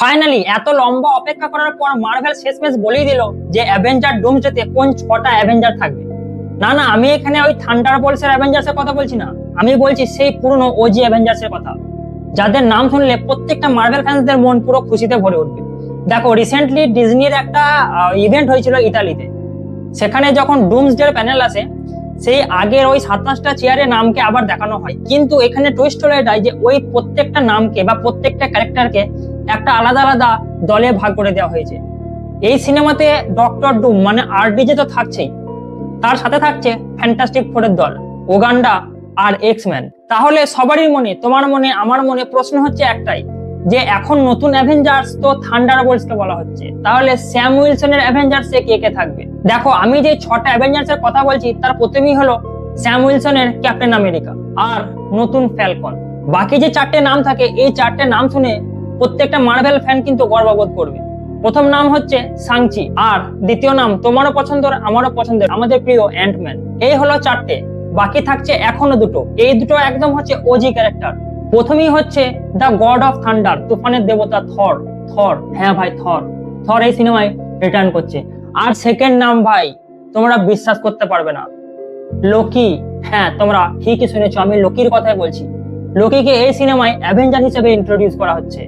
Finally এত লম্বা অপেক্ষা করার পর মার্ভেল শেষমেশ বলেই দিল যে অ্যাভেঞ্জার ডুমসডেতে কোন 6টা অ্যাভেঞ্জার থাকবে। না না, আমি এখানে ওই থান্ডারবোল্টস এর অ্যাভেঞ্জার্স এর কথা বলছি না, আমি বলছি সেই পুরনো ওজি অ্যাভেঞ্জার্স এর কথা, যাদের নাম শুনলে প্রত্যেকটা মার্ভেল ফ্যান্সদের মন পুরো খুশিতে ভরে উঠবে। দেখো, রিসেন্টলি ডিজনির একটা ইভেন্ট হয়েছিল ইতালিতে। সেখানে যখন ডুমসডে প্যানেল আসে, সেই আগের ওই 27টা চেয়ারের নামকে আবার দেখানো হয়, কিন্তু এখানে টুইস্ট হলো এটাই যে ওই প্রত্যেকটা নামকে বা প্রত্যেকটা ক্যারেক্টারকে একটা আলাদা আলাদা দলে ভাগ করে দেওয়া হয়েছে। এই সিনেমাতে ডক্টর ডুম মানে আরডিজে তো থাকছেই, তার সাথে থাকছে ফ্যান্টাস্টিক ফোরের দল, ওগান্ডা আর এক্সম্যান। তাহলে সবারই মনে, তোমার মনে, আমার মনে প্রশ্ন হচ্ছে একটাই, যে এখন নতুন অ্যাভেঞ্জার্স তো থান্ডারবোল্টস কে বলা হচ্ছে, তাহলে স্যাম উইলসনের অ্যাভেঞ্জার্স এ কে কে থাকবে? দেখো, আমি যে 6টা অ্যাভেঞ্জার্স এর কথা বলছি তার প্রথমেই হলো স্যাম উইলসনের ক্যাপ্টেন আমেরিকা আর নতুন ফ্যালকন। বাকি যে 4টে নাম থাকে, এই 4টে নাম শুনে প্রত্যেকটা মার্ভেল ফ্যান কিন্তু গর্ববোধ করবে। প্রথম নাম হচ্ছে সাংচি, আর দ্বিতীয় নাম তোমারও পছন্দের আমারও পছন্দের, আমাদের প্রিয় অ্যান্টম্যান। এই হলো 4টে, বাকি থাকছে এখনো 2টো। এই 2টো একদম হচ্ছে ওজি ক্যারেক্টার। প্রথমেই হচ্ছে দ্য গড অফ থান্ডার, তুফানের দেবতা থর। থর, হ্যাঁ ভাই, থর। থর এই সিনেমায় রিটার্ন করছে। আর সেকেন্ড নাম ভাই, তোমরা বিশ্বাস করতে পারবে না, লোকি। হ্যাঁ, তোমরা ঠিকই শুনেছো, আমি লোকির কথাই বলছি। লোকিকে এই সিনেমায় অ্যাভেঞ্জার হিসেবে ইন্ট্রোডিউস করা হচ্ছে।